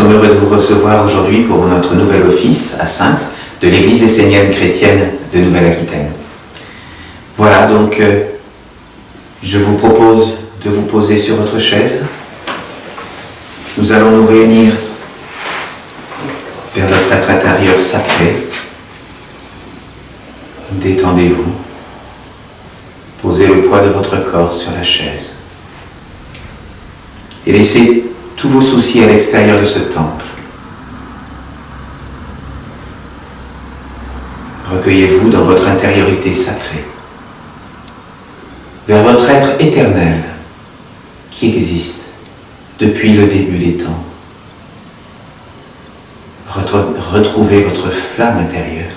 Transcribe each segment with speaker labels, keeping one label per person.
Speaker 1: sommes heureux de vous recevoir aujourd'hui pour notre nouvel office à Saintes de l'Église essénienne chrétienne de Nouvelle-Aquitaine. Voilà, donc je vous propose de vous poser sur votre chaise. Nous allons nous réunir vers notre être intérieur sacré. Détendez-vous. Posez le poids de votre corps sur la chaise. Et laissez tous vos soucis à l'extérieur de ce temple. Recueillez-vous dans votre intériorité sacrée, vers votre être éternel qui existe depuis le début des temps. Retrouvez votre flamme intérieure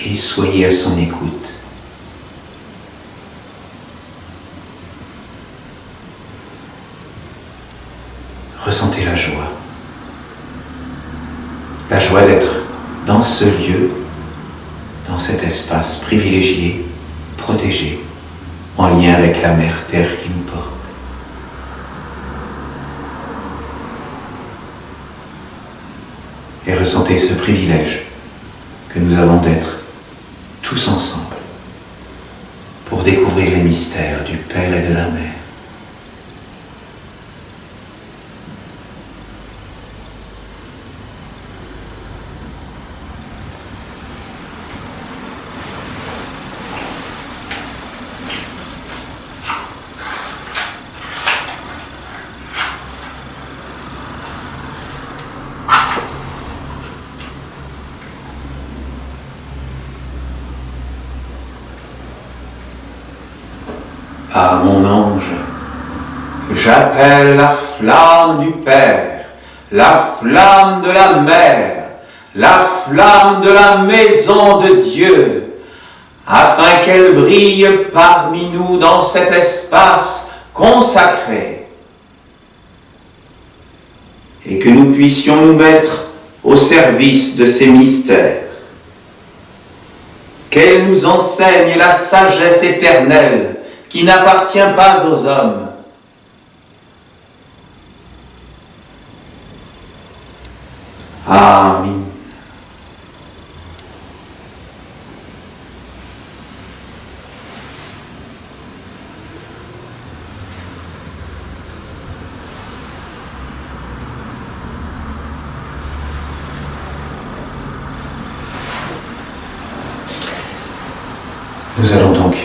Speaker 1: et soyez à son écoute. Ressentez la joie d'être dans ce lieu, dans cet espace privilégié, protégé, en lien avec la mère terre qui nous porte. Et ressentez ce privilège que nous avons d'être tous ensemble pour découvrir les mystères du Père et de la Mère. Par mon ange, j'appelle la flamme du Père, la flamme de la Mère, la flamme de la maison de Dieu, afin qu'elle brille parmi nous dans cet espace consacré et que nous puissions nous mettre au service de ces mystères. Qu'elle nous enseigne la sagesse éternelle qui n'appartient pas aux hommes. Amen. Nous allons donc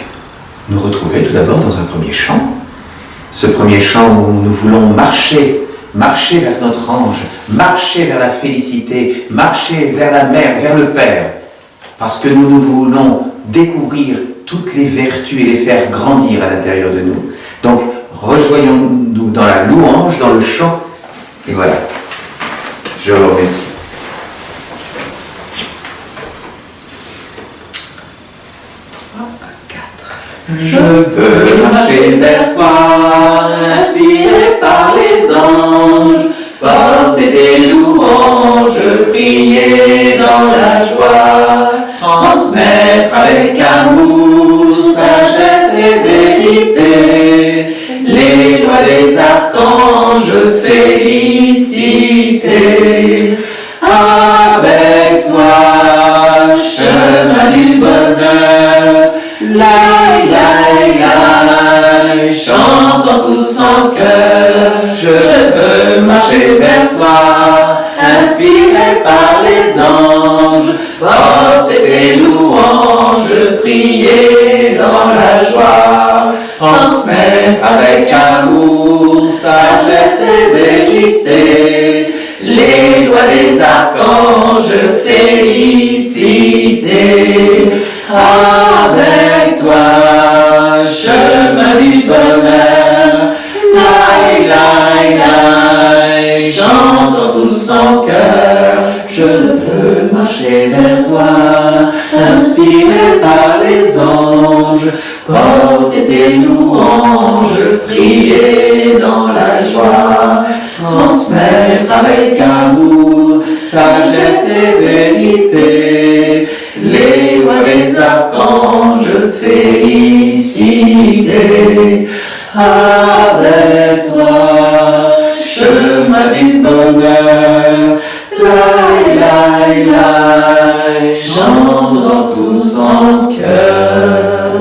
Speaker 1: nous retrouver tout d'abord dans un premier chant. Ce premier chant où nous voulons marcher vers notre ange, marcher vers la félicité, marcher vers la mère, vers le Père, parce que nous voulons découvrir toutes les vertus et les faire grandir à l'intérieur de nous. Donc, rejoignons-nous dans la louange, dans le chant, et voilà. Je vous remercie. Je veux marcher vers toi, inspiré par les anges, porter des louanges, prier dans la joie, transmettre avec amour, sagesse et vérité, les lois des archanges, félicité. Avec toi, chemin du bonheur, chantons tous en chœur, je veux marcher vers toi, inspiré par les anges, porter tes louanges, prier dans la joie, transmettre avec amour, sagesse et vérité, les lois des archanges, félicité. Avec toi, chemin du bonheur, chantons tous en chœur, je veux marcher vers toi, inspiré par les anges, porter tes louanges, prier dans la joie, transmettre avec amour, sagesse et vérité, les lois des archanges, félicité. Avec toi, chemin du bonheur. Lai, lai, lai, chantons tous en cœur.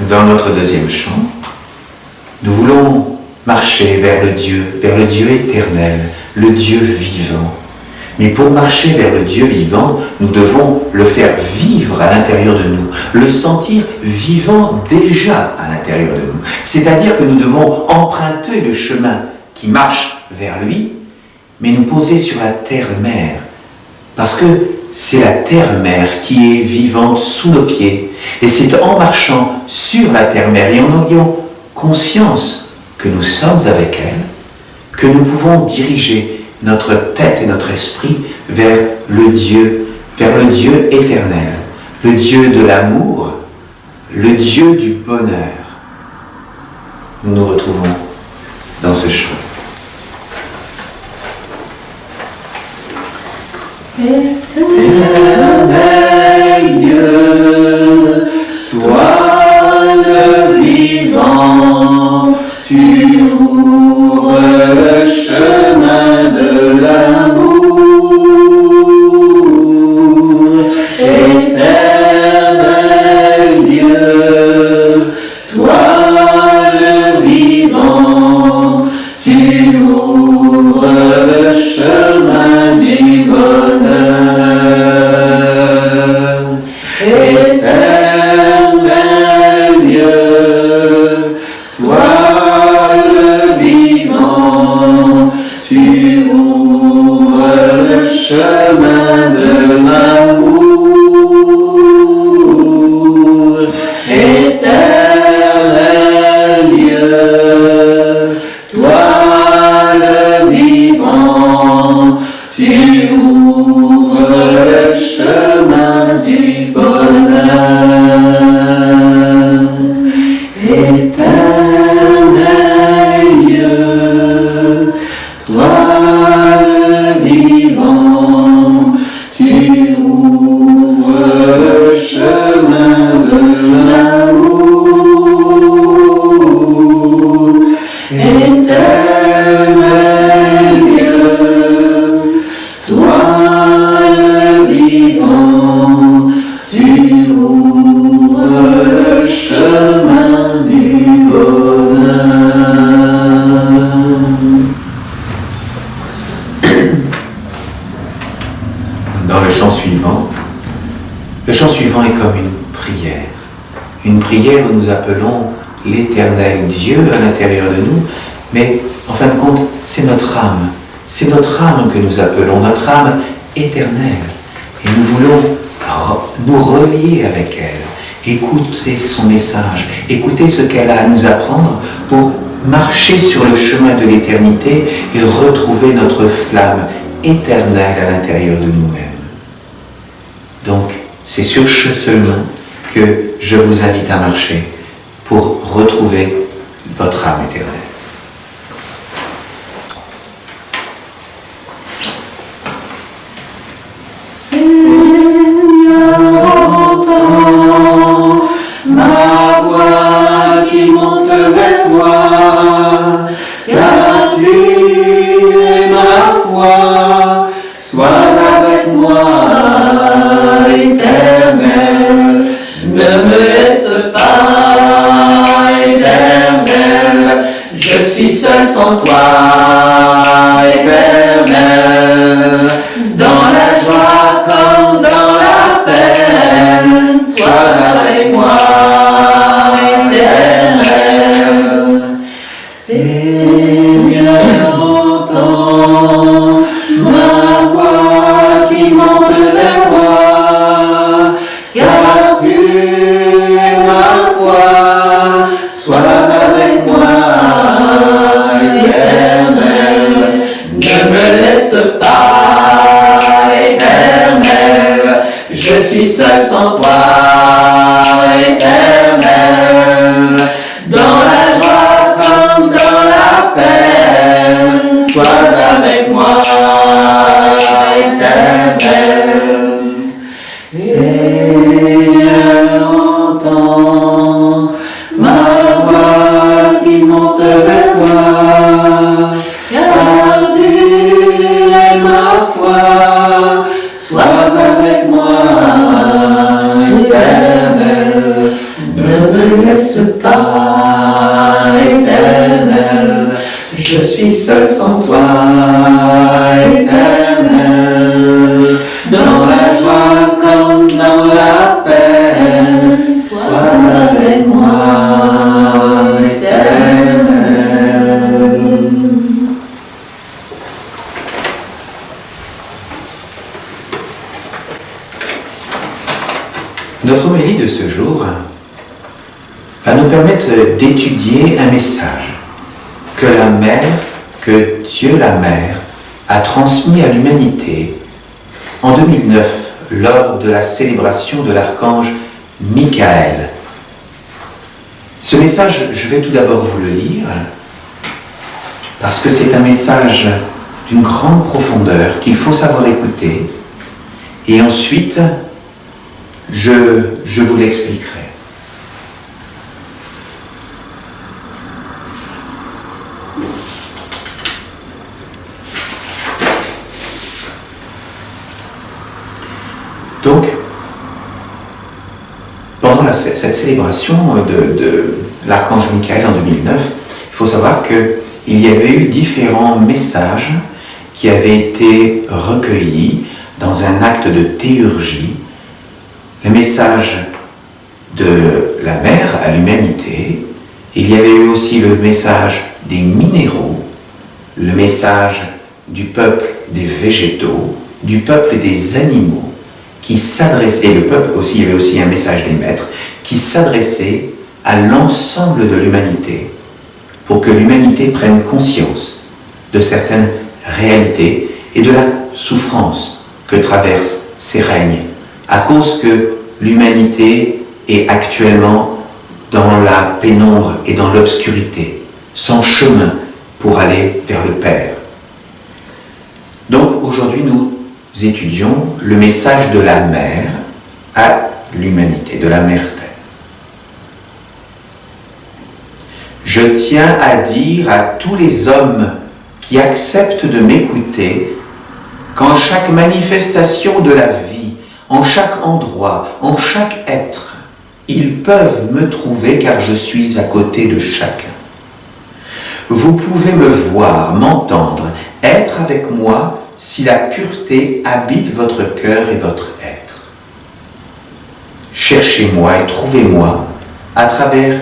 Speaker 1: Dans notre deuxième chant, nous voulons marcher vers le Dieu éternel, le Dieu vivant. Mais pour marcher vers le Dieu vivant, nous devons le faire vivre à l'intérieur de nous, le sentir vivant déjà à l'intérieur de nous. C'est-à-dire que nous devons emprunter le chemin qui marche vers lui, mais nous poser sur la terre-mère, parce que c'est la terre-mère qui est vivante sous nos pieds. Et c'est en marchant sur la terre-mère et en ayant conscience que nous sommes avec elle, que nous pouvons diriger notre tête et notre esprit vers le Dieu éternel, le Dieu de l'amour, le Dieu du bonheur. Nous nous retrouvons dans ce chant. Éternel Dieu, toi le vivant, tu ouvres le chemin de l'amour. Éternel Dieu, toi le vivant, tu ouvres le chemin du bonheur. Éternel Dieu, toi le vivant, tu ouvres le chemin de l'amour. Éternel Dieu, toi le vivant, tu ouvres le chemin du bonheur. Éternel Dieu, toi le vivant, tu ouvres le chemin de l'amour. Éternel Dieu, toi le vivant, tu ouvres le chemin du bonheur. Dans le chant suivant est comme une prière où nous appelons l'éternel Dieu à l'intérieur de nous, mais en fin de compte, c'est notre âme que nous appelons, notre âme éternelle. Et nous voulons nous relier avec elle, écouter son message, écouter ce qu'elle a à nous apprendre pour marcher sur le chemin de l'éternité et retrouver notre flamme éternelle à l'intérieur de nous-mêmes. Donc, c'est sur ce chemin que je vous invite à marcher pour retrouver votre âme éternelle.
Speaker 2: Entends ma voix qui monte vers toi, car tu es ma foi. Sois avec moi, éternel, ne me laisse pas, éternel, je suis seul sans toi, éternel, dans la joie comme dans la peine, sois avec moi, éternel. Seigneur, entends ma voix qui monte vers toi, car tu es ma foi, sois avec moi, éternel, ne me laisse pas, éternel, je suis seul sans toi, éternel, dans la joie comme dans la peine, sois avec moi, éternel. Seigneur, entends ma voix qui monte vers Je suis seul sans toi, Éternel, dans la joie comme dans la peine, sois avec moi, Éternel.
Speaker 1: Notre homélie de ce jour va nous permettre d'étudier un message que Dieu la Mère a transmis à l'humanité en 2009 lors de la célébration de l'archange Michael. Ce message, je vais tout d'abord vous le lire parce que c'est un message d'une grande profondeur qu'il faut savoir écouter et ensuite je vous l'expliquerai. Donc, pendant cette célébration de l'archange Michael en 2009, il faut savoir qu'il y avait eu différents messages qui avaient été recueillis dans un acte de théurgie. Le message de la Mère à l'humanité, il y avait eu aussi le message des minéraux, le message du peuple des végétaux, du peuple des animaux, qui s'adressait, et le peuple aussi, il y avait aussi un message des maîtres, qui s'adressait à l'ensemble de l'humanité, pour que l'humanité prenne conscience de certaines réalités et de la souffrance que traversent ces règnes, à cause que l'humanité est actuellement dans la pénombre et dans l'obscurité, sans chemin pour aller vers le Père. Donc aujourd'hui, nous étudions le message de la Mère à l'humanité, de la Mère Terre. Je tiens à dire à tous les hommes qui acceptent de m'écouter qu'en chaque manifestation de la vie, en chaque endroit, en chaque être, ils peuvent me trouver car je suis à côté de chacun. Vous pouvez me voir, m'entendre, être avec moi si la pureté habite votre cœur et votre être. Cherchez-moi et trouvez-moi à travers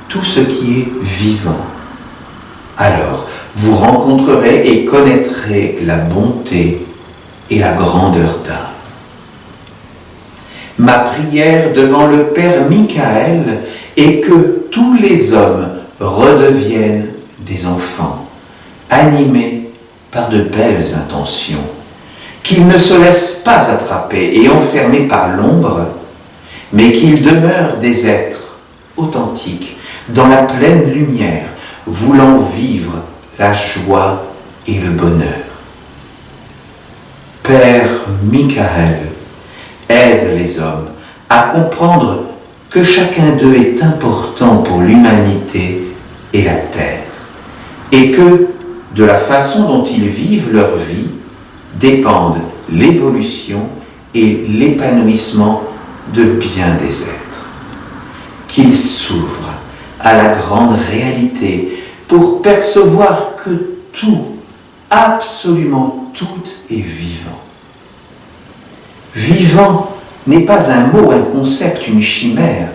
Speaker 1: tout ce qui est vivant. Alors, vous rencontrerez et connaîtrez la bonté et la grandeur d'âme. Ma prière devant le Père Michael est que tous les hommes redeviennent des enfants, animés par de belles intentions, qu'ils ne se laissent pas attraper et enfermer par l'ombre, mais qu'ils demeurent des êtres authentiques, dans la pleine lumière, voulant vivre la joie et le bonheur. Père Michael, aide les hommes à comprendre que chacun d'eux est important pour l'humanité et la terre, et que de la façon dont ils vivent leur vie dépendent l'évolution et l'épanouissement de bien des êtres. Qu'ils s'ouvrent à la grande réalité pour percevoir que tout, absolument tout est vivant. Vivant n'est pas un mot, un concept, une chimère,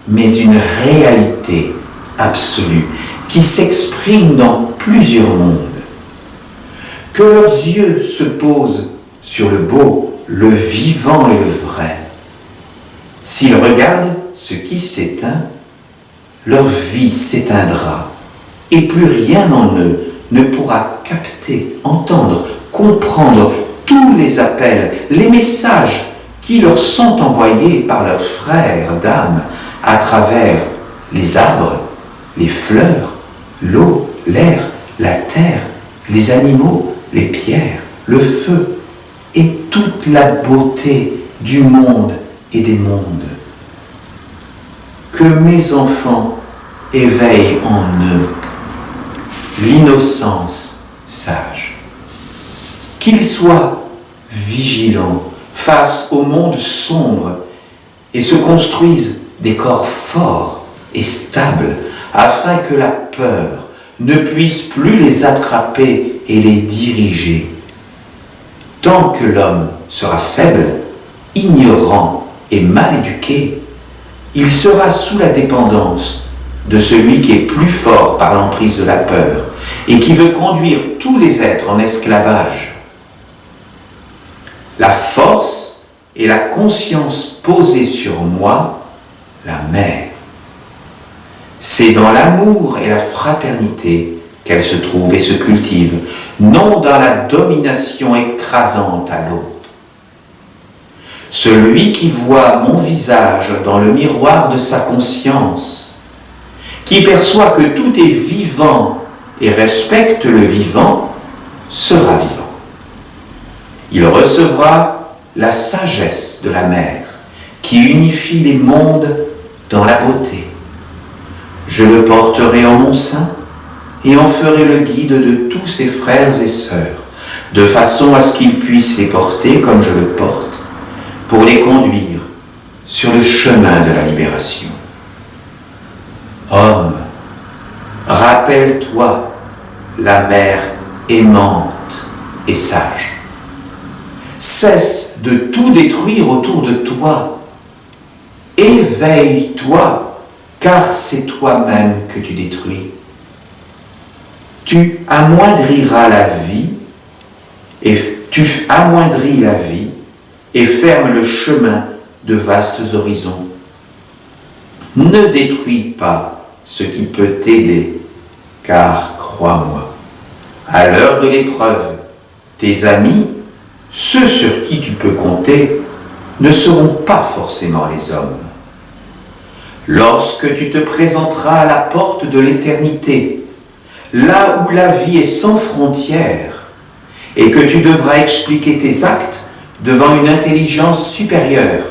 Speaker 1: mais une réalité absolue qui s'exprime dans plusieurs mondes. Que leurs yeux se posent sur le beau, le vivant et le vrai. S'ils regardent ce qui s'éteint, leur vie s'éteindra et plus rien en eux ne pourra capter, entendre, comprendre tous les appels, les messages qui leur sont envoyés par leurs frères d'âme à travers les arbres, les fleurs, l'eau, l'air, la terre, les animaux, les pierres, le feu et toute la beauté du monde et des mondes. Que mes enfants éveillent en eux l'innocence sage. Qu'ils soient vigilants face au monde sombre et se construisent des corps forts et stables afin que la peur, ne puisse plus les attraper et les diriger. Tant que l'homme sera faible, ignorant et mal éduqué, il sera sous la dépendance de celui qui est plus fort par l'emprise de la peur et qui veut conduire tous les êtres en esclavage. La force et la conscience posée sur moi, la mère. C'est dans l'amour et la fraternité qu'elle se trouve et se cultive, non dans la domination écrasante à l'autre. Celui qui voit mon visage dans le miroir de sa conscience, qui perçoit que tout est vivant et respecte le vivant, sera vivant. Il recevra la sagesse de la mère qui unifie les mondes dans la beauté. Je le porterai en mon sein et en ferai le guide de tous ses frères et sœurs, de façon à ce qu'ils puissent les porter comme je le porte, pour les conduire sur le chemin de la libération. Homme, rappelle-toi la mère aimante et sage. Cesse de tout détruire autour de toi. Éveille-toi, car c'est toi-même que tu détruis. Tu amoindriras la vie, et tu amoindris la vie et fermes le chemin de vastes horizons. Ne détruis pas ce qui peut t'aider, car crois-moi, à l'heure de l'épreuve, tes amis, ceux sur qui tu peux compter, ne seront pas forcément les hommes. Lorsque tu te présenteras à la porte de l'éternité, là où la vie est sans frontières, et que tu devras expliquer tes actes devant une intelligence supérieure,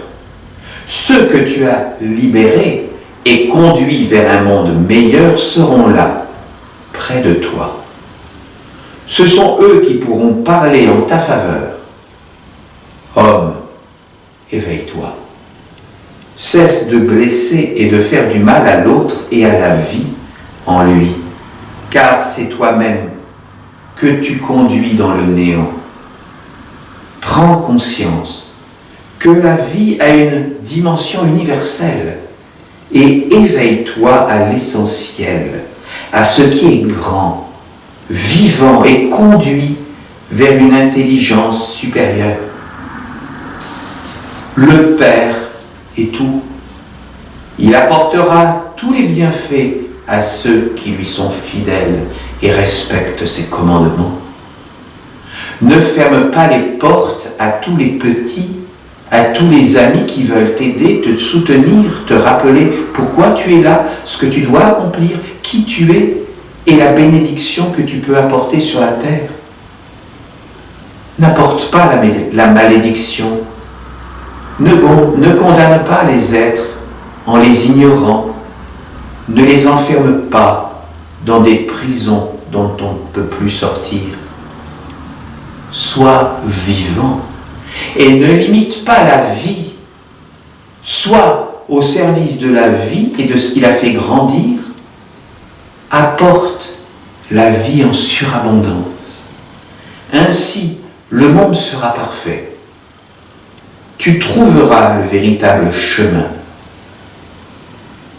Speaker 1: ceux que tu as libérés et conduits vers un monde meilleur seront là, près de toi. Ce sont eux qui pourront parler en ta faveur. Homme, éveille-toi. Cesse de blesser et de faire du mal à l'autre et à la vie en lui, car c'est toi-même que tu conduis dans le néant. Prends conscience que la vie a une dimension universelle et éveille-toi à l'essentiel, à ce qui est grand, vivant et conduit vers une intelligence supérieure. Le Père est tout. Il apportera tous les bienfaits à ceux qui lui sont fidèles et respectent ses commandements. Ne ferme pas les portes à tous les petits, à tous les amis qui veulent t'aider, te soutenir, te rappeler pourquoi tu es là, ce que tu dois accomplir, qui tu es et la bénédiction que tu peux apporter sur la terre. N'apporte pas la malédiction. Ne condamne pas les êtres en les ignorant. Ne les enferme pas dans des prisons dont on ne peut plus sortir. Sois vivant et ne limite pas la vie. Sois au service de la vie et de ce qui la fait grandir. Apporte la vie en surabondance. Ainsi, le monde sera parfait. Tu trouveras le véritable chemin.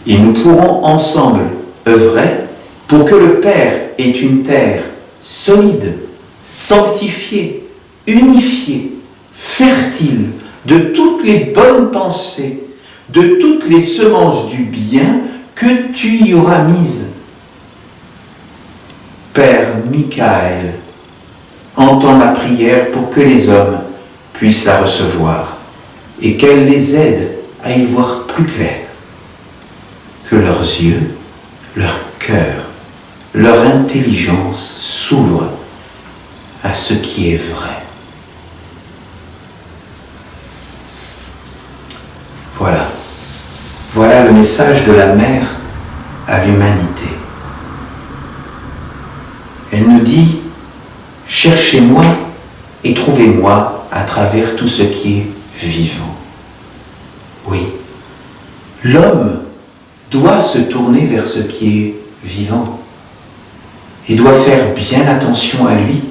Speaker 1: Et nous pourrons ensemble œuvrer pour que le Père ait une terre solide, sanctifiée, unifiée, fertile de toutes les bonnes pensées, de toutes les semences du bien que tu y auras mises. Père Michael, entends ma prière pour que les hommes puissent la recevoir et qu'elle les aide à y voir plus clair, que leurs yeux, leur cœur, leur intelligence s'ouvrent à ce qui est vrai. Voilà le message de la mère à l'humanité. Elle nous dit, cherchez-moi et trouvez-moi à travers tout ce qui est vivant. Oui, l'homme doit se tourner vers ce qui est vivant. et doit faire bien attention à lui,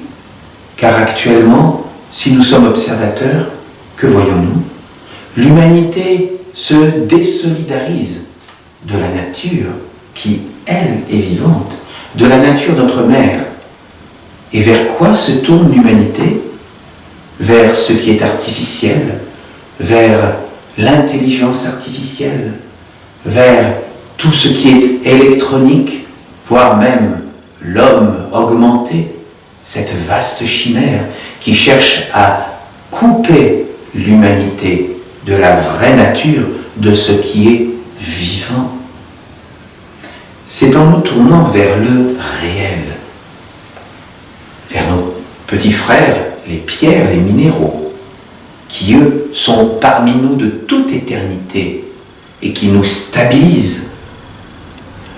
Speaker 1: car actuellement, si nous sommes observateurs, que voyons-nous? L'humanité se désolidarise de la nature qui, elle, est vivante, de la nature notre mère. Et vers quoi se tourne l'humanité? Vers ce qui est artificiel, vers l'intelligence artificielle, vers tout ce qui est électronique, voire même l'homme augmenté, cette vaste chimère qui cherche à couper l'humanité de la vraie nature, de ce qui est vivant. C'est en nous tournant vers le réel, vers nos petits frères, les pierres, les minéraux, qui eux sont parmi nous de toute éternité et qui nous stabilisent.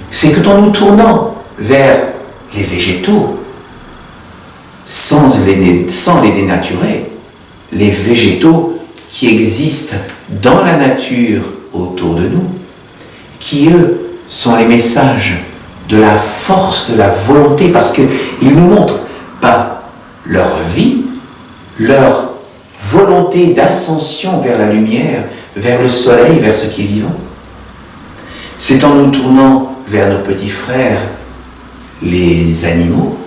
Speaker 1: C'est que en nous tournant vers les végétaux, sans les dénaturer, les végétaux qui existent dans la nature autour de nous, qui eux sont les messages de la force, de la volonté, parce qu'ils nous montrent par leur vie, leur volonté d'ascension vers la lumière, vers le soleil, vers ce qui est vivant. C'est en nous tournant vers nos petits frères, les animaux,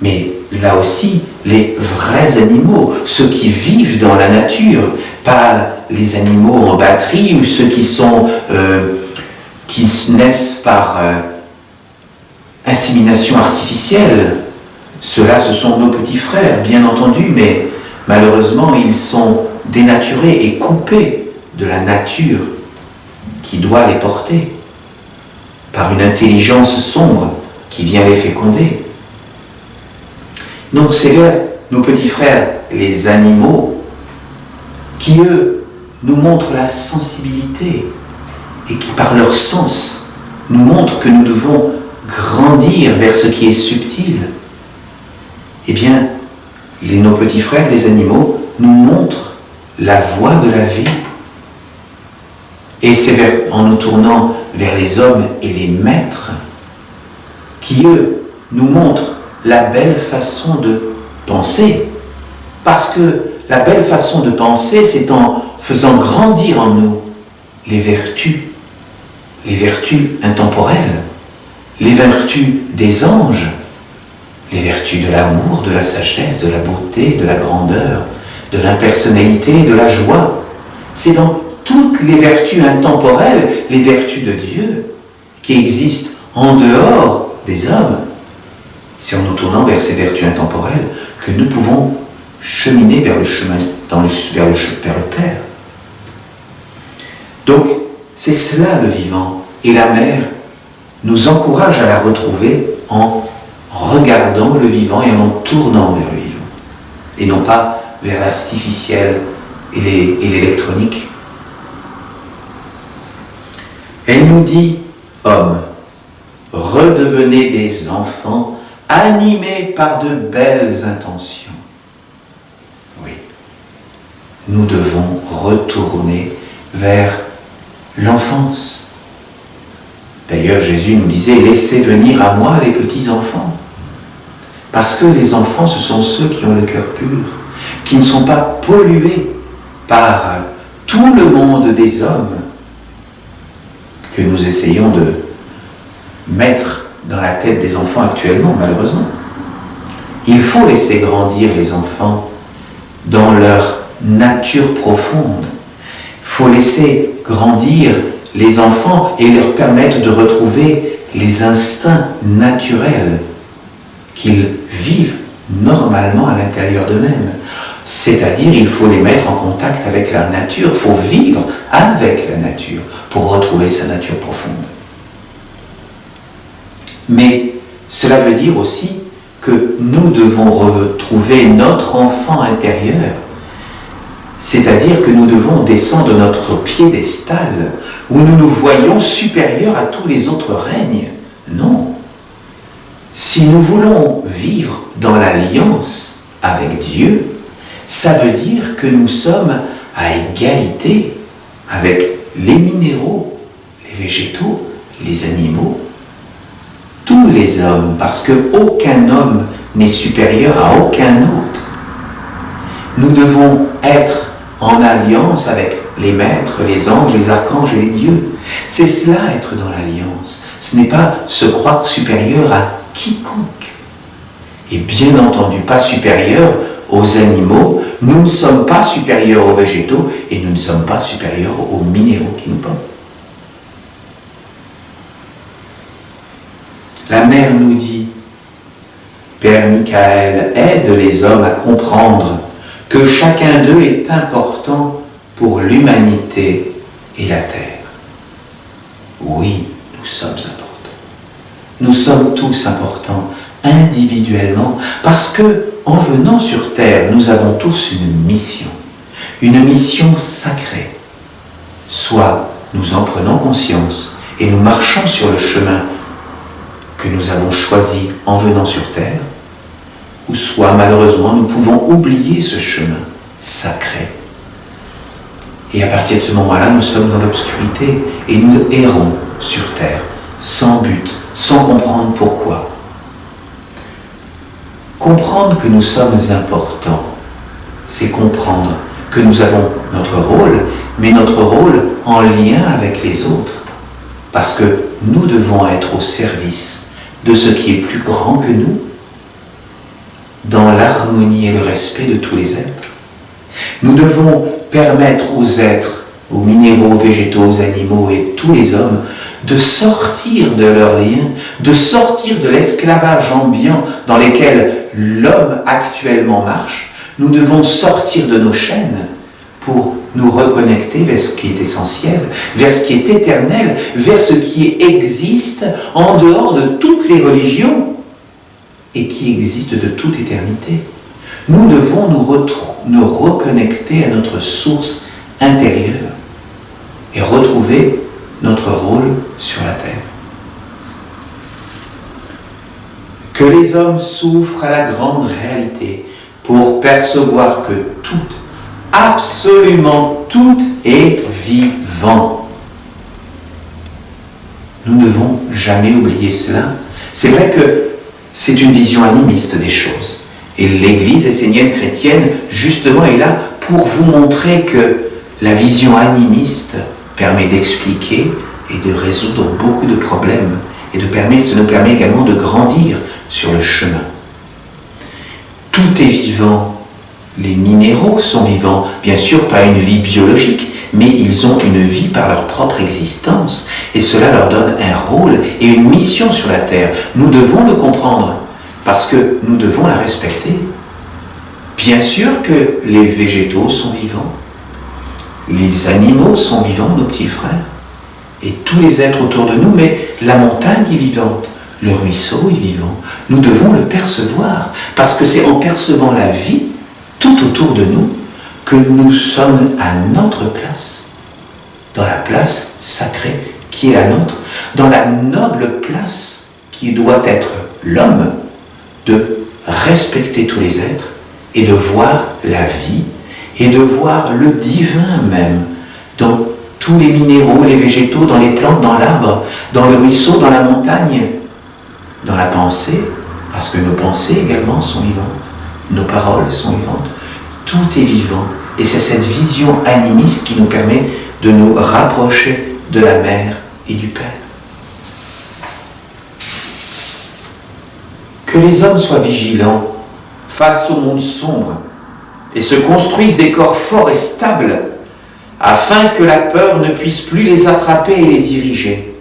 Speaker 1: mais là aussi, les vrais animaux, ceux qui vivent dans la nature, pas les animaux en batterie ou ceux qui naissent par insémination artificielle. Ceux-là, ce sont nos petits frères, bien entendu, mais malheureusement, ils sont dénaturés et coupés de la nature qui doit les porter par une intelligence sombre qui vient les féconder. Non, c'est vrai, nos petits frères, les animaux, qui eux nous montrent la sensibilité et qui par leur sens nous montrent que nous devons grandir vers ce qui est subtil. Eh bien, nos petits frères, les animaux, nous montrent la voie de la vie. Et c'est en nous tournant vers les hommes et les maîtres qui, eux, nous montrent la belle façon de penser. Parce que la belle façon de penser, c'est en faisant grandir en nous les vertus intemporelles, les vertus des anges, les vertus de l'amour, de la sagesse, de la beauté, de la grandeur, de l'impersonnalité, de la joie. C'est dans toutes les vertus intemporelles, les vertus de Dieu, qui existent en dehors des hommes. C'est en nous tournant vers ces vertus intemporelles que nous pouvons cheminer vers le chemin, vers le Père. Donc, c'est cela le vivant. Et la mère nous encourage à la retrouver en regardant le vivant et en tournant vers le vivant. Et non pas vers l'artificiel et l'électronique. Elle nous dit, hommes, redevenez des enfants animés par de belles intentions. Oui, nous devons retourner vers l'enfance. D'ailleurs, Jésus nous disait, laissez venir à moi les petits enfants. Parce que les enfants, ce sont ceux qui ont le cœur pur, qui ne sont pas pollués par tout le monde des hommes que nous essayons de mettre dans la tête des enfants actuellement, malheureusement. Il faut laisser grandir les enfants dans leur nature profonde. Il faut laisser grandir les enfants et leur permettre de retrouver les instincts naturels qu'ils vivent normalement à l'intérieur d'eux-mêmes. C'est-à-dire, il faut les mettre en contact avec la nature, il faut vivre avec la nature pour retrouver sa nature profonde. Mais cela veut dire aussi que nous devons retrouver notre enfant intérieur. C'est-à-dire que nous devons descendre de notre piédestal où nous nous voyons supérieurs à tous les autres règnes. Non. Si nous voulons vivre dans l'alliance avec Dieu, ça veut dire que nous sommes à égalité avec les minéraux, les végétaux, les animaux. Tout tous les hommes, parce qu'aucun homme n'est supérieur à aucun autre. Nous devons être en alliance avec les maîtres, les anges, les archanges et les dieux. C'est cela, être dans l'alliance. Ce n'est pas se croire supérieur à quiconque. Et bien entendu, pas supérieur aux animaux. Nous ne sommes pas supérieurs aux végétaux et nous ne sommes pas supérieurs aux minéraux qui nous portent. La mère nous dit, Père Michael, aide les hommes à comprendre que chacun d'eux est important pour l'humanité et la terre. Oui, nous sommes importants. Nous sommes tous importants, individuellement, parce que, en venant sur terre, nous avons tous une mission sacrée. Soit nous en prenons conscience et nous marchons sur le chemin que nous avons choisi en venant sur terre, ou soit malheureusement nous pouvons oublier ce chemin sacré. Et à partir de ce moment-là, nous sommes dans l'obscurité et nous errons sur terre, sans but, sans comprendre pourquoi. Comprendre que nous sommes importants, c'est comprendre que nous avons notre rôle, mais notre rôle en lien avec les autres. Parce que nous devons être au service de ce qui est plus grand que nous, dans l'harmonie et le respect de tous les êtres. Nous devons permettre aux êtres, aux minéraux, aux végétaux, aux animaux et tous les hommes de sortir de leurs liens, de sortir de l'esclavage ambiant dans lequel l'homme actuellement marche. Nous devons sortir de nos chaînes pour nous reconnecter vers ce qui est essentiel, vers ce qui est éternel, vers ce qui existe en dehors de toutes les religions et qui existe de toute éternité. Nous devons nous reconnecter à notre source intérieure et retrouver notre rôle sur la terre. Que les hommes souffrent à la grande réalité pour percevoir que tout, absolument tout est vivant. Nous ne devons jamais oublier cela. C'est vrai que c'est une vision animiste des choses. Et l'Église essénienne chrétienne, justement, est là pour vous montrer que la vision animiste permet d'expliquer et de résoudre beaucoup de problèmes. Et ça nous permet également de grandir sur le chemin. Tout est vivant. Les minéraux sont vivants. Bien sûr, pas une vie biologique, mais ils ont une vie par leur propre existence. Et cela leur donne un rôle et une mission sur la Terre. Nous devons le comprendre, parce que nous devons la respecter. Bien sûr que les végétaux sont vivants, les animaux sont vivants, nos petits frères, et tous les êtres autour de nous, mais la montagne est vivante, le ruisseau est vivant. Nous devons le percevoir, parce que c'est en percevant la vie tout autour de nous que nous sommes à notre place, dans la place sacrée qui est la nôtre, dans la noble place qui doit être l'homme, de respecter tous les êtres et de voir la vie et de voir le divin même dans tous les minéraux, les végétaux, dans les plantes, dans l'arbre, dans le ruisseau, dans la montagne, dans la pensée, parce que nos pensées également sont vivantes, nos paroles sont vivantes, tout est vivant et c'est cette vision animiste qui nous permet de nous rapprocher de la mère et du père. Que les hommes soient vigilants face au monde sombre et se construisent des corps forts et stables afin que la peur ne puisse plus les attraper et les diriger.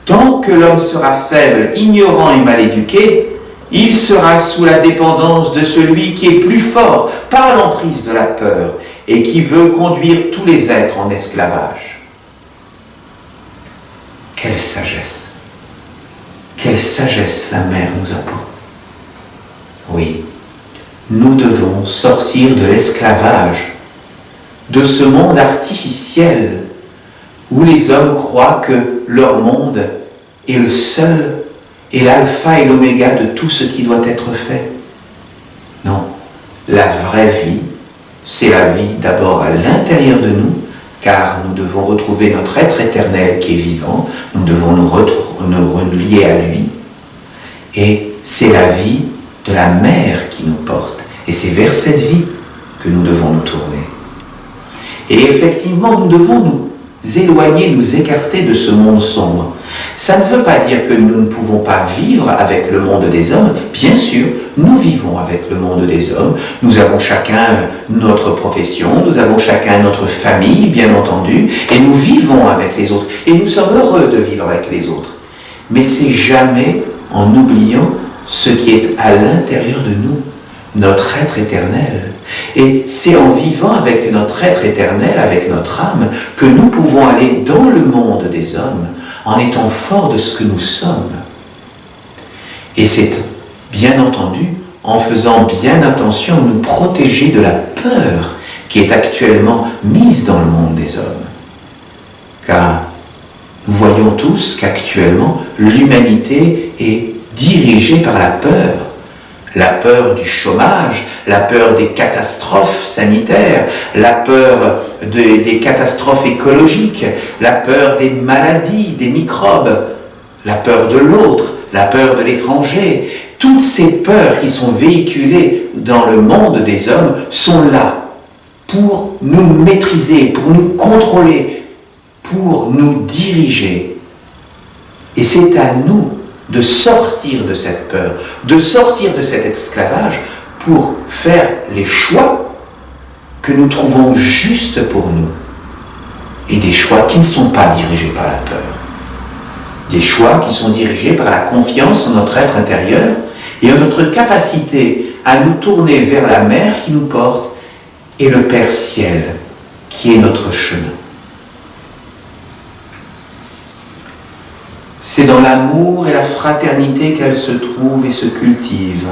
Speaker 1: Tant que l'homme sera faible, ignorant et mal éduqué, il sera sous la dépendance de celui qui est plus fort par l'emprise de la peur et qui veut conduire tous les êtres en esclavage. Quelle sagesse! Quelle sagesse la mère nous apporte. Oui, nous devons sortir de l'esclavage, de ce monde artificiel où les hommes croient que leur monde est le seul et l'alpha et l'oméga de tout ce qui doit être fait. Non, la vraie vie, c'est la vie d'abord à l'intérieur de nous, car nous devons retrouver notre être éternel qui est vivant, nous devons nous relier à lui, Et c'est la vie de la mère qui nous porte. Et c'est vers cette vie que nous devons nous tourner. Et effectivement, nous devons nous éloigner, nous écarter de ce monde sombre. Ça ne veut pas dire que nous ne pouvons pas vivre avec le monde des hommes. Bien sûr, nous vivons avec le monde des hommes. Nous avons chacun notre profession, nous avons chacun notre famille, bien entendu, et nous vivons avec les autres. Et nous sommes heureux de vivre avec les autres. Mais c'est jamais en oubliant ce qui est à l'intérieur de nous, notre être éternel. Et c'est en vivant avec notre être éternel, avec notre âme, que nous pouvons aller dans le monde des hommes en étant forts de ce que nous sommes. Et c'est bien entendu en faisant bien attention à nous protéger de la peur qui est actuellement mise dans le monde des hommes. Car nous voyons tous qu'actuellement l'humanité est dirigée par la peur. La peur du chômage, la peur des catastrophes sanitaires, la peur des catastrophes écologiques, la peur des maladies, des microbes, la peur de l'autre, la peur de l'étranger. Toutes ces peurs qui sont véhiculées dans le monde des hommes sont là pour nous maîtriser, pour nous contrôler, pour nous diriger. Et c'est à nous de sortir de cette peur, de sortir de cet esclavage pour faire les choix que nous trouvons justes pour nous. Et des choix qui ne sont pas dirigés par la peur. Des choix qui sont dirigés par la confiance en notre être intérieur et en notre capacité à nous tourner vers la mère qui nous porte et le Père Ciel qui est notre chemin. C'est dans l'amour et la fraternité qu'elle se trouve et se cultive,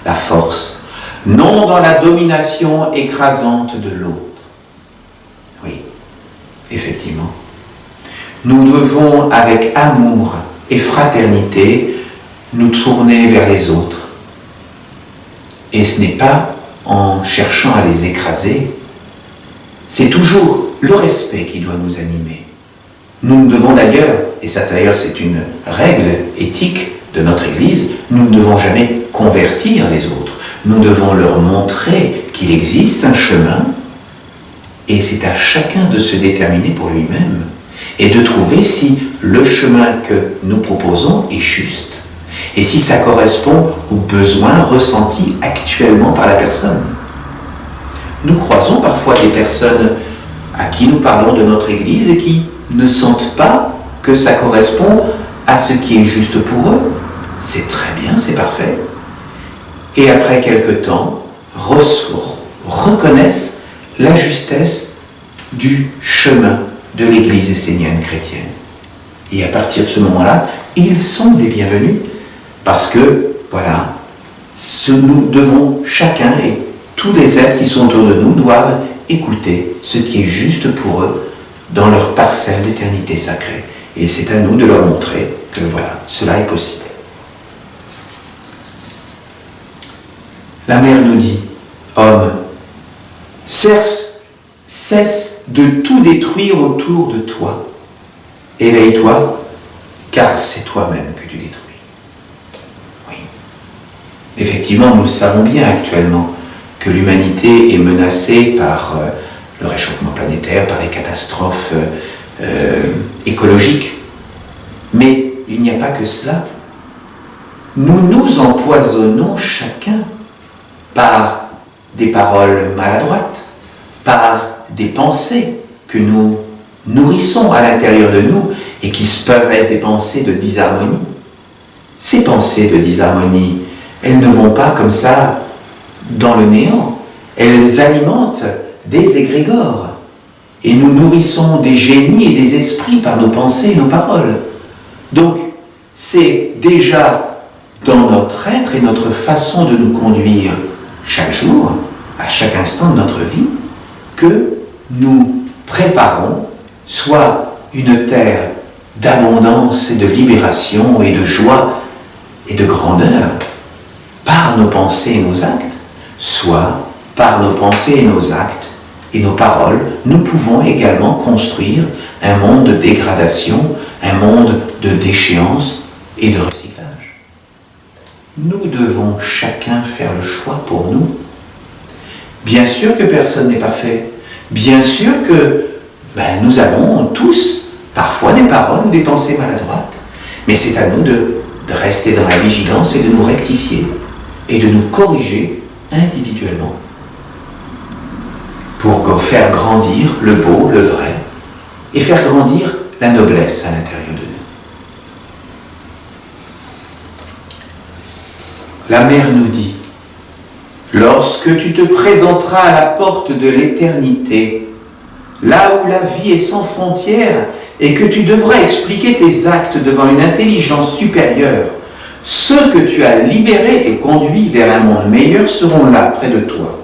Speaker 1: la force, non dans la domination écrasante de l'autre. Oui, effectivement. Nous devons, avec amour et fraternité, nous tourner vers les autres. Et ce n'est pas en cherchant à les écraser, c'est toujours le respect qui doit nous animer. Nous devons d'ailleurs, et ça d'ailleurs c'est une règle éthique de notre Église, nous ne devons jamais convertir les autres. Nous devons leur montrer qu'il existe un chemin et c'est à chacun de se déterminer pour lui-même et de trouver si le chemin que nous proposons est juste et si ça correspond aux besoins ressentis actuellement par la personne. Nous croisons parfois des personnes à qui nous parlons de notre Église et qui ne sentent pas que ça correspond à ce qui est juste pour eux. C'est très bien, c'est parfait. Et après quelque temps, reconnaissent la justesse du chemin de l'Église essénienne chrétienne. Et à partir de ce moment-là, ils sont les bienvenus parce que, voilà, nous devons chacun et tous les êtres qui sont autour de nous doivent écouter ce qui est juste pour eux dans leur parcelle d'éternité sacrée. Et c'est à nous de leur montrer que voilà, cela est possible. La mère nous dit, homme, cesse de tout détruire autour de toi. Éveille-toi, car c'est toi-même que tu détruis. Oui. Effectivement, nous le savons bien actuellement, que l'humanité est menacée par le réchauffement planétaire, par les catastrophes écologiques. Mais il n'y a pas que cela. Nous nous empoisonnons chacun par des paroles maladroites, par des pensées que nous nourrissons à l'intérieur de nous et qui peuvent être des pensées de disharmonie. Ces pensées de disharmonie, elles ne vont pas comme ça dans le néant. Elles alimentent des égrégores. Et nous nourrissons des génies et des esprits par nos pensées et nos paroles. Donc, c'est déjà dans notre être et notre façon de nous conduire chaque jour, à chaque instant de notre vie, que nous préparons soit une terre d'abondance et de libération et de joie et de grandeur par nos pensées et nos actes, soit par nos pensées et nos actes et nos paroles, nous pouvons également construire un monde de dégradation, un monde de déchéance et de recyclage. nous devons chacun faire le choix pour nous. Bien sûr que personne n'est parfait. Bien sûr que nous avons tous parfois des paroles ou des pensées maladroites. Mais c'est à nous de rester dans la vigilance et de nous rectifier et de nous corriger individuellement pour faire grandir le beau, le vrai et faire grandir la noblesse à l'intérieur de nous. La mère nous dit: lorsque tu te présenteras à la porte de l'éternité, là où la vie est sans frontières, et que tu devras expliquer tes actes devant une intelligence supérieure, ceux que tu as libérés et conduits vers un monde meilleur seront là près de toi.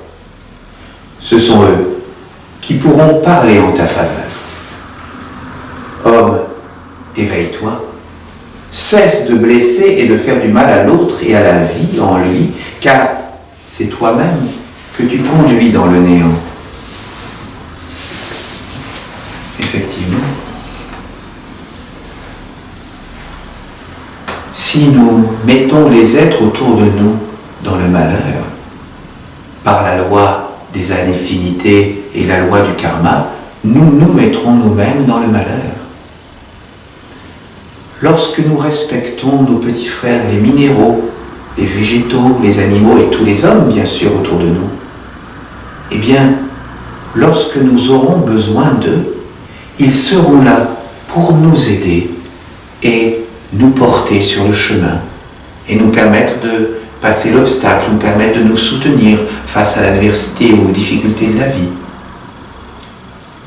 Speaker 1: Ce sont eux qui pourront parler en ta faveur. Homme, éveille-toi, cesse de blesser et de faire du mal à l'autre et à la vie en lui, car c'est toi-même que tu conduis dans le néant. Effectivement, si nous mettons les êtres autour de nous dans le malheur, par la loi des indéfinités et la loi du karma, nous nous mettrons nous-mêmes dans le malheur. Lorsque nous respectons nos petits frères, les minéraux, les végétaux, les animaux et tous les hommes, bien sûr, autour de nous, eh bien, lorsque nous aurons besoin d'eux, ils seront là pour nous aider et nous porter sur le chemin et nous permettre de passer l'obstacle, nous permettre de nous soutenir face à l'adversité ou aux difficultés de la vie.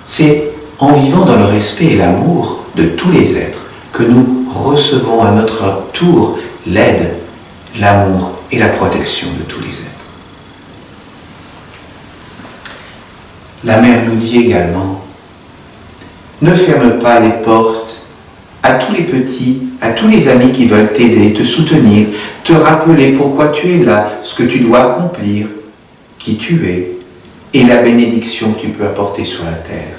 Speaker 1: C'est en vivant dans le respect et l'amour de tous les êtres que nous recevons à notre tour l'aide, l'amour et la protection de tous les êtres. La mère nous dit également: ne ferme pas les portes à tous les petits, à tous les amis qui veulent t'aider, te soutenir, te rappeler pourquoi tu es là, ce que tu dois accomplir, qui tu es, et la bénédiction que tu peux apporter sur la terre.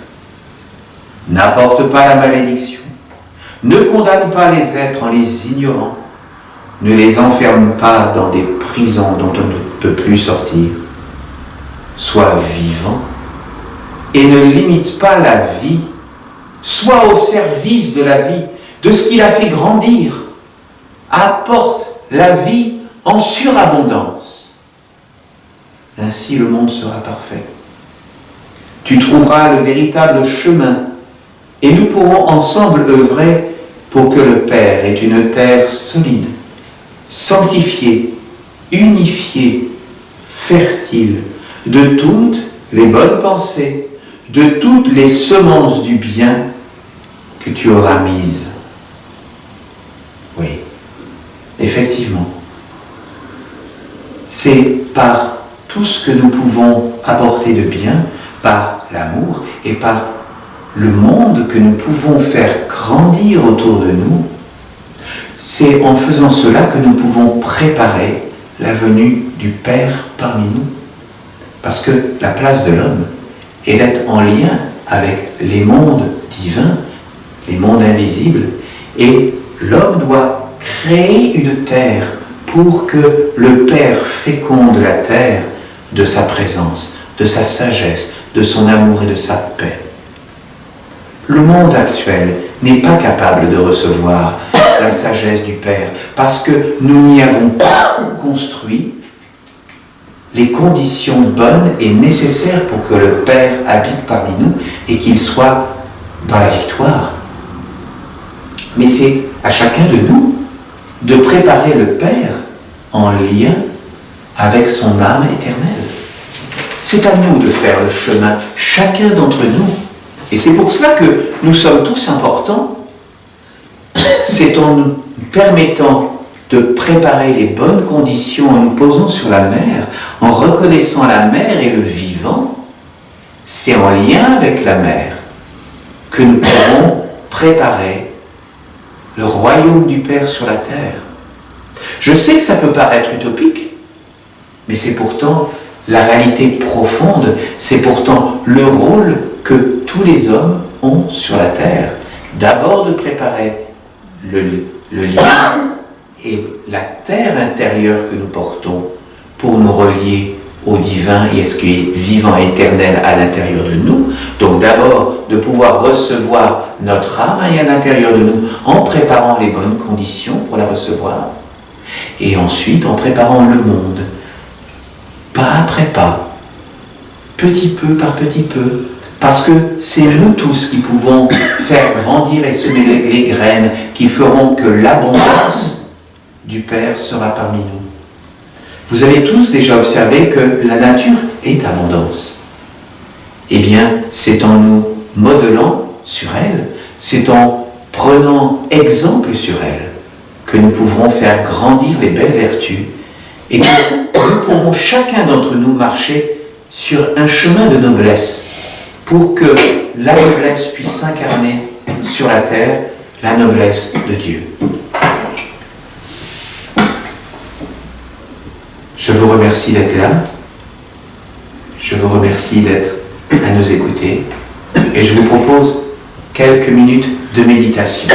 Speaker 1: N'apporte pas la malédiction. Ne condamne pas les êtres en les ignorant. Ne les enferme pas dans des prisons dont on ne peut plus sortir. Sois vivant et ne limite pas la vie. Sois au service de la vie, de ce qui la fait grandir. Apporte la vie en surabondance. Ainsi le monde sera parfait. Tu trouveras le véritable chemin et nous pourrons ensemble œuvrer pour que le Père ait une terre solide, sanctifiée, unifiée, fertile, de toutes les bonnes pensées, de toutes les semences du bien que tu auras mises. Oui, effectivement, c'est par tout ce que nous pouvons apporter de bien, par l'amour et par le monde que nous pouvons faire grandir autour de nous. C'est en faisant cela que nous pouvons préparer la venue du Père parmi nous. Parce que la place de l'homme est d'être en lien avec les mondes divins, les mondes invisibles, et l'homme doit créer une terre pour que le Père féconde la terre de sa présence, de sa sagesse, de son amour et de sa paix. Le monde actuel n'est pas capable de recevoir la sagesse du Père parce que nous n'y avons pas construit les conditions bonnes et nécessaires pour que le Père habite parmi nous et qu'il soit dans la victoire. Mais c'est à chacun de nous de préparer le Père en lien avec son âme éternelle. C'est à nous de faire le chemin, chacun d'entre nous. Et c'est pour cela que nous sommes tous importants. C'est en nous permettant de préparer les bonnes conditions, en nous posant sur la mer, en reconnaissant la mer et le vivant. C'est en lien avec la mer que nous pourrons préparer le royaume du Père sur la terre. Je sais que ça peut paraître utopique, mais c'est pourtant la réalité profonde, c'est pourtant le rôle que tous les hommes ont sur la terre. D'abord de préparer le lien et la terre intérieure que nous portons pour nous relier au divin et à ce qui est vivant et éternel à l'intérieur de nous. Donc d'abord, de pouvoir recevoir notre âme à l'intérieur de nous en préparant les bonnes conditions pour la recevoir. Et ensuite, en préparant le monde, pas après pas, petit peu par petit peu, parce que c'est nous tous qui pouvons faire grandir et semer les graines qui feront que l'abondance du Père sera parmi nous. Vous avez tous déjà observé que la nature est abondance. Eh bien, c'est en nous modelant sur elle, c'est en prenant exemple sur elle, que nous pourrons faire grandir les belles vertus et que nous pourrons chacun d'entre nous marcher sur un chemin de noblesse pour que la noblesse puisse s'incarner sur la terre, la noblesse de Dieu. Je vous remercie d'être là. Je vous remercie d'être à nous écouter. Et je vous propose quelques minutes de méditation.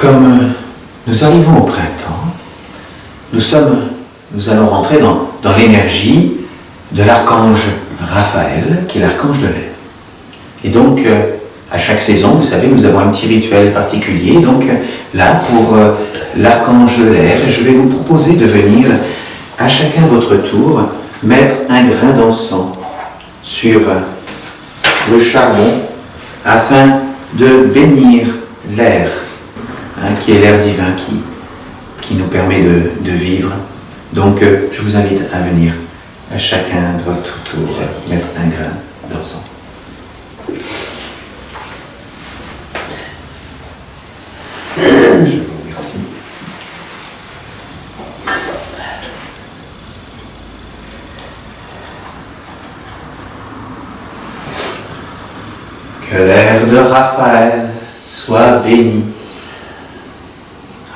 Speaker 1: comme nous arrivons au printemps, nous allons rentrer dans l'énergie de l'archange Raphaël, qui est l'archange de l'air. Et donc, à chaque saison, vous savez, nous avons un petit rituel particulier. Donc là, pour l'archange de l'air, je vais vous proposer de venir, à chacun votre tour, mettre un grain d'encens sur le charbon afin de bénir l'air, qui est l'air divin qui nous permet de vivre. Donc je vous invite à venir à chacun de votre tour mettre un grain d'encens. Je vous remercie. Que l'air de Raphaël soit béni.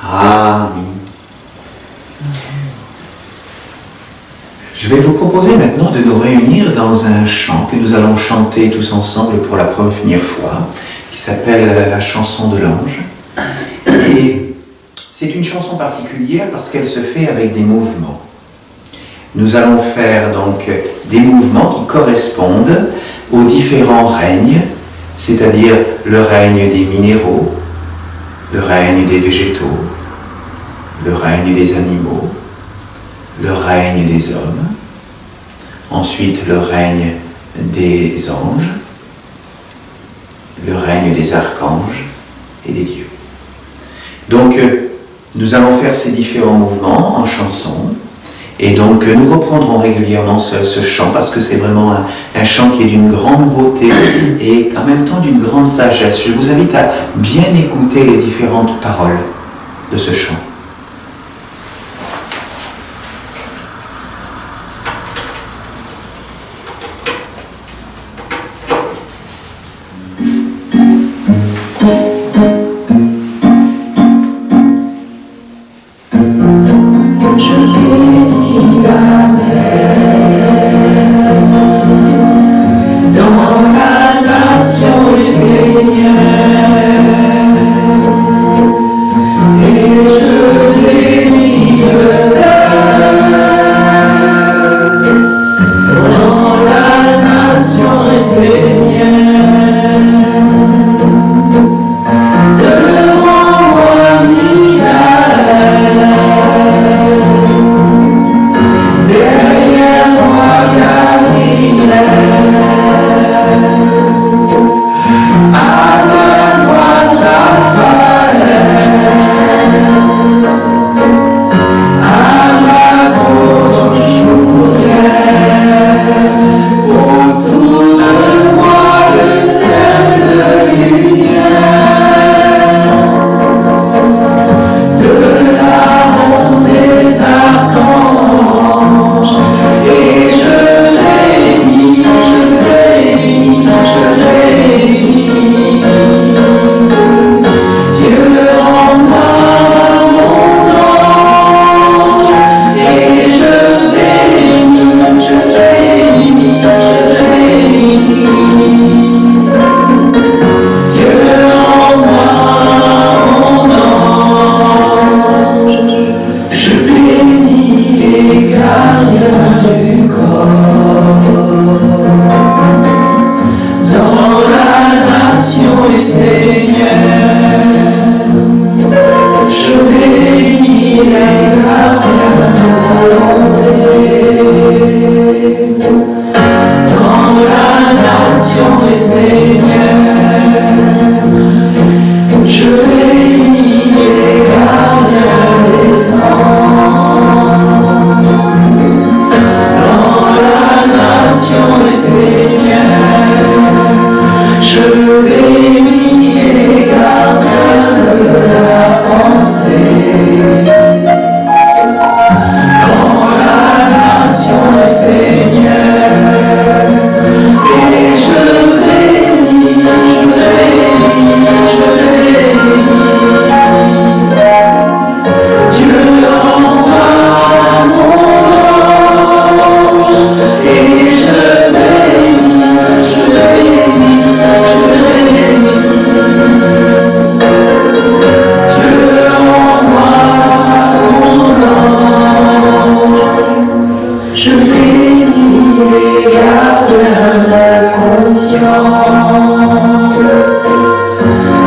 Speaker 1: Amen. Je vais vous proposer maintenant de nous réunir dans un chant que nous allons chanter tous ensemble pour la première fois, qui s'appelle la chanson de l'ange. Et c'est une chanson particulière parce qu'elle se fait avec des mouvements. Nous allons faire donc des mouvements qui correspondent aux différents règnes, c'est-à-dire le règne des minéraux, le règne des végétaux, le règne des animaux, le règne des hommes, ensuite le règne des anges, le règne des archanges et des dieux. Donc nous allons faire ces différents mouvements en chanson, et donc nous reprendrons régulièrement ce chant parce que c'est vraiment un chant qui est d'une grande beauté et en même temps d'une grande sagesse. Je vous invite à bien écouter les différentes paroles de ce chant.
Speaker 2: Je bénis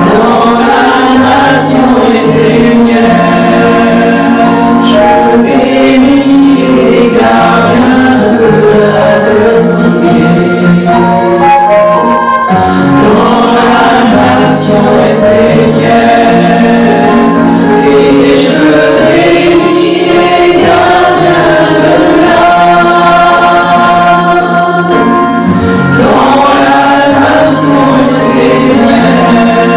Speaker 2: dans la nation et Seigneur, je bénis les gardiens de la destinée. Dans la nation et Seigneur, et je bénis les gardiens de l'âme. Dans la nation et Seigneur,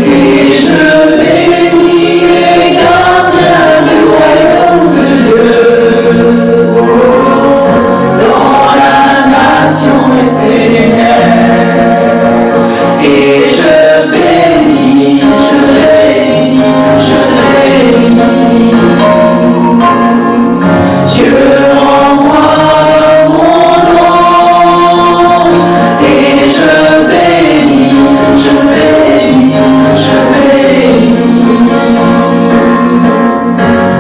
Speaker 2: et je bénis les gardiens du royaume de Dieu. Dans la nation et Seigneur, et je bénis, je bénis, je bénis. Dieu envoie mon ange, et je bénis, je bénis, je bénis.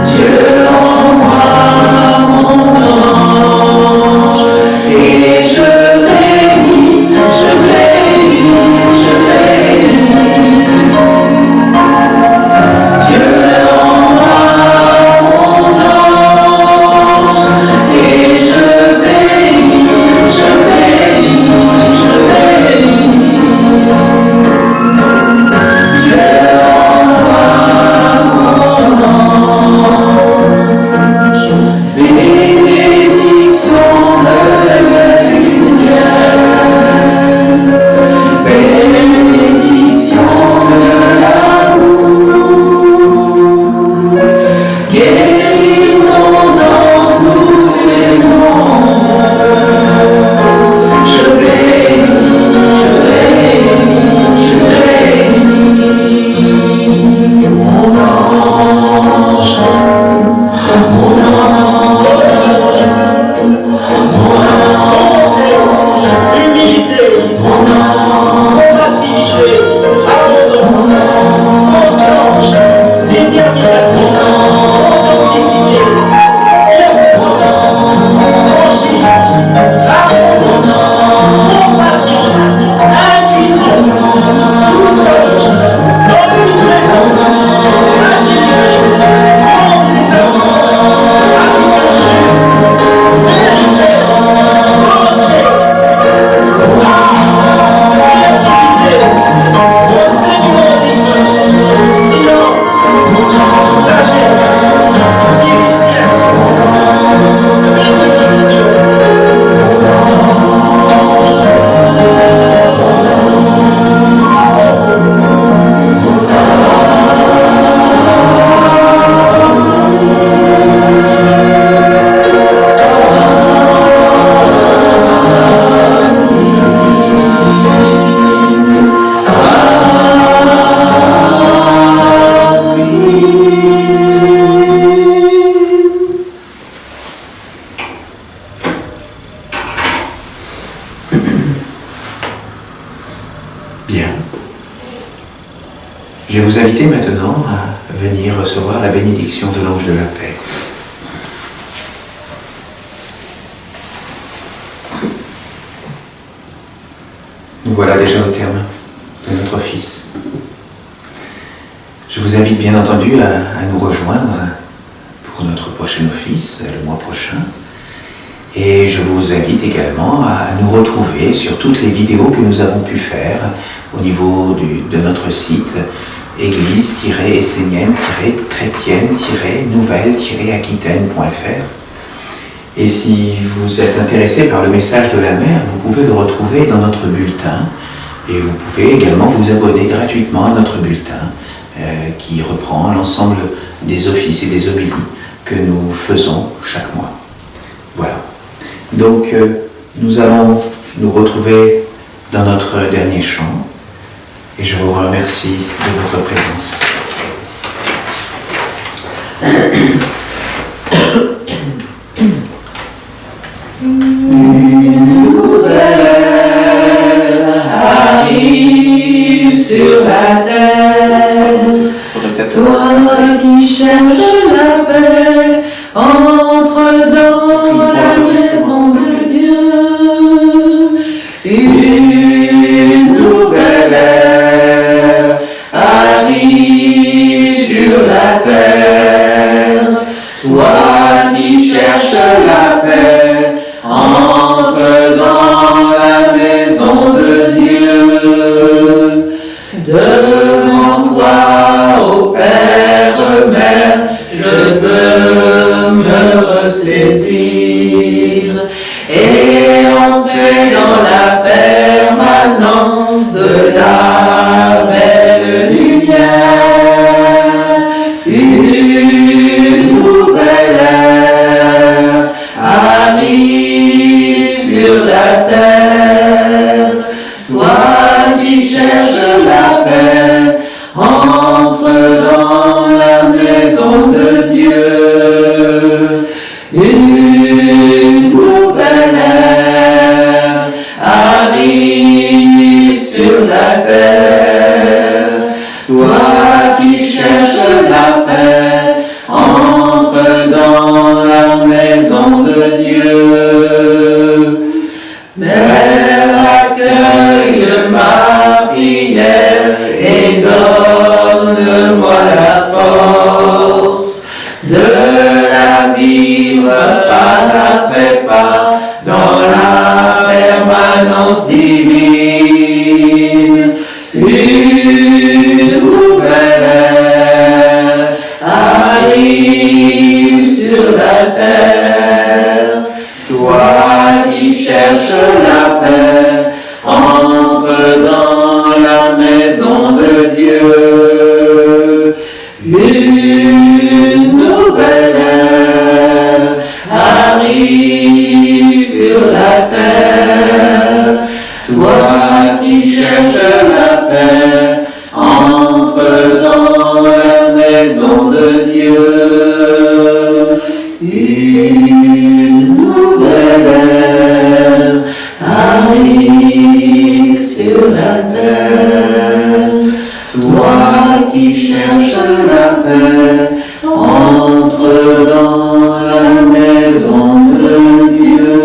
Speaker 2: Dieu envoie mon ange, et je bénis, je bénis, je bénis. Dieu envoie mon ange, et je bénis, je bénis, je bénis. Dieu envoie mon ange, bénédiction de la lumière, bénédiction de l'amour, guérison dans tous les mondes. Je bénis, je bénis, je bénis mon ange, mon ange, mon ange, humilité, mon ange, activité, abondance, constance, détermination, authenticité, bienveillance, conscience, amour, compassion, intuition, douceur, omniprésence, agilité, confiance, habitude juste, vérité, bonté, créativité, procéduralisme, silence, sagesse, initiation, bénédiction.
Speaker 1: Bien. Je vais vous inviter maintenant à venir recevoir la bénédiction de l'ange de la paix. Nous voilà déjà au terme de notre office. Je vous invite bien entendu à nous rejoindre pour notre prochain office, le mois prochain. Et je vous invite également à nous retrouver sur toutes les vidéos que nous avons pu faire au niveau de notre site église-essénienne-chrétienne-nouvelle-aquitaine.fr. Et si vous êtes intéressé par le message de la mer, vous pouvez le retrouver dans notre bulletin. Et vous pouvez également vous abonner gratuitement à notre bulletin qui reprend l'ensemble des offices et des homélies que nous faisons chaque mois. Voilà. Donc, nous allons nous retrouver dans notre dernier chant et je vous remercie de votre présence.
Speaker 2: Une nouvelle arrive sur la terre. Toi qui cherches la paix, entre dans la maison de Dieu. Une de la belle lumière, une nouvelle ère arrive sur la terre. Toi qui cherches la paix, entre dans la maison de Dieu. Une nouvelle ère arrive sur la terre. Toi qui cherches la paix, entre dans la maison de Dieu. Père, accueille ma prière et donne-moi la force de la vivre pas après pas dans la permanence divine. Une nouvelle ère arrive sur la terre. Toi qui cherches la paix, entre dans la maison de Dieu. Une nouvelle ère arrive sur la terre. Toi qui cherches la paix, entre dans la maison de Dieu. Une nouvelle ère arrive sur la terre. Toi qui cherches la paix, entre dans la maison de Dieu.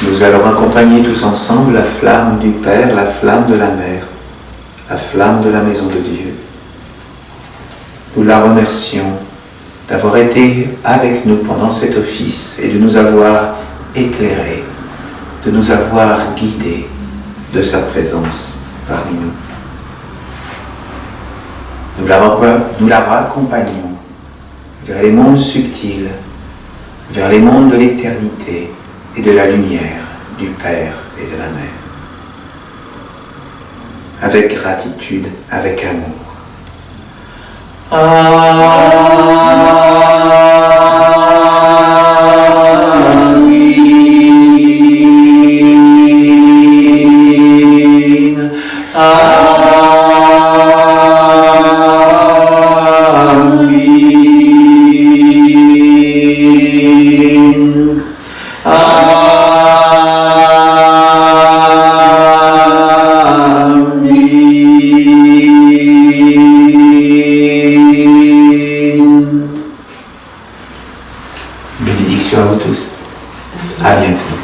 Speaker 1: Nous allons accompagner tous ensemble la flamme du Père, la flamme de la Mère, la flamme de la maison de Dieu. Nous la remercions d'avoir été avec nous pendant cet office et de nous avoir éclairés, de nous avoir guidés de sa présence parmi nous. Nous la raccompagnons vers les mondes subtils, vers les mondes de l'éternité et de la lumière du Père et de la Mère. Avec gratitude, avec amour. Bénédiction à vous tous. À bientôt.